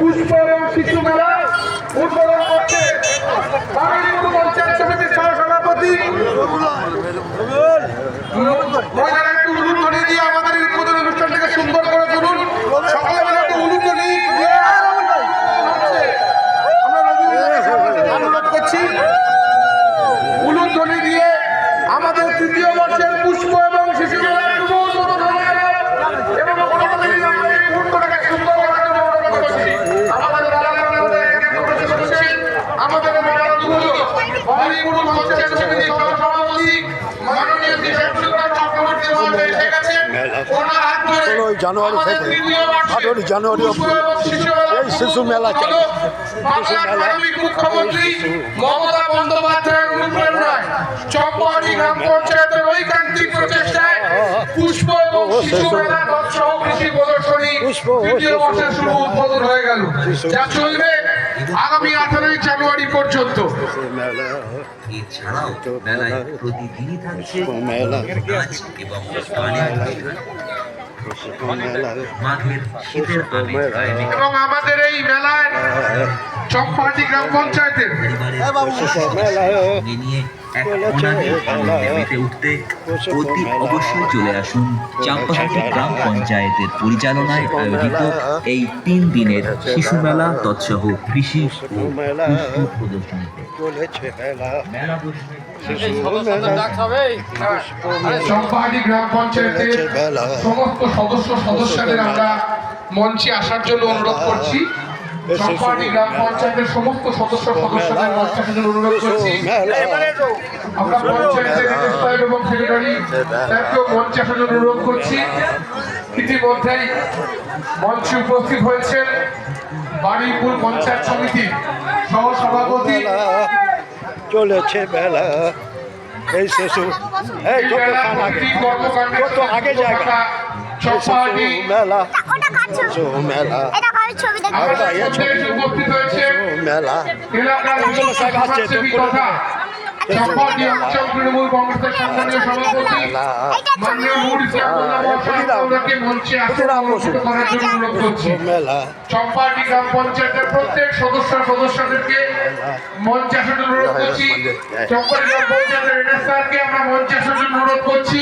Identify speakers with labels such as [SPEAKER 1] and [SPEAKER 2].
[SPEAKER 1] পুষ্প এবং শিশু মেলা উদ্বোধন করছে পঞ্চায়েত সমিতির সভাপতি। মহিলারা একটু উলুধ্বনি দিয়ে আমাদের এই উদ্বোধন অনুষ্ঠানটাকে সুন্দর করে তুলুন। সকলে মিলে একটু উলুধ্বনি দিয়ে আমরা অনুরোধ করছি, উলুধ্বনি দিয়ে আমাদের তৃতীয় বর্ষের পুষ্প এবং শিশু মেলা উদ্বোধন হয়ে গেল এবং আমাদের
[SPEAKER 2] জানুয়ারি থেকে 18 জানুয়ারি এই শিশু মেলা
[SPEAKER 1] মুখ্যমন্ত্রী মমতা বন্দ্যোপাধ্যায়ের অনুপ্রেরণায় চম্পাহাটি গ্রাম পঞ্চায়েতের ঐকান্তিক প্রচেষ্টায় পুষ্প এবং শিশু মেলা সহ কৃষি প্রদর্শনী তৃতীয় বর্ষের শুরু উদ্বোধন হয়ে গেল, যা চলবে আগামী 18 জানুয়ারি পর্যন্ত।
[SPEAKER 3] এছাড়াও মেলায় প্রতিদিনই থাকছে নাচ এবং গানের মাঘের শীতের আমেজ
[SPEAKER 1] এবং আমাদের এই মেলায় চম্পাহাটি গ্রাম পঞ্চায়েতের
[SPEAKER 3] নিয়ে এক অনাদের আনন্দে মেতে উঠতে অতি অবশ্যই চলে আসুন চাম্পাহাটি গ্রাম পঞ্চায়েতের পরিচালনায় আয়োজিত এই 3 দিনের শিশু মেলা তৎসহ কৃষি ও পুষ্প প্রদর্শনীতে।
[SPEAKER 1] চম্পাহাটি গ্রাম পঞ্চায়েতের সমস্ত সদস্যদের আমরা মঞ্চে আসার জন্য অনুরোধ করছি। চম্পাহাটি গ্রাম পঞ্চায়েতের সমস্ত সদস্যদের মঞ্চে আসার জন্য অনুরোধ করছি। আমরা পঞ্চায়েতের সাহেব এবং সেক্রেটারি তাকেও মঞ্চে আসার জন্য অনুরোধ করছি। ইতিমধ্যেই মঞ্চে উপস্থিত হয়েছেন বারুইপুর পঞ্চায়েত সমিতির সহসভাপতি।
[SPEAKER 2] চলেছে মেলা এই শিশু এই কত আগে জায়গা
[SPEAKER 1] চম্পাহাটি
[SPEAKER 2] মেলা শিশু মেলা
[SPEAKER 1] উপস্থিত হয়েছে
[SPEAKER 2] মেলা
[SPEAKER 1] চম্পাহাটি অঞ্চল তৃণমূল কংগ্রেসের সম্মানীয় সভাপতি মাননীয় নুর ইসলাম মোল্লাকে মঞ্চে আসন করার জন্য অনুরোধ করছি। চম্পাহাটি গ্রাম পঞ্চায়েতের প্রত্যেক সদস্যদেরকে মঞ্চে আসার জন্য অনুরোধ করছি। চম্পাহাটি গ্রাম পঞ্চায়েতের এনএসআরকে আমরা মঞ্চে আসার জন্য অনুরোধ করছি।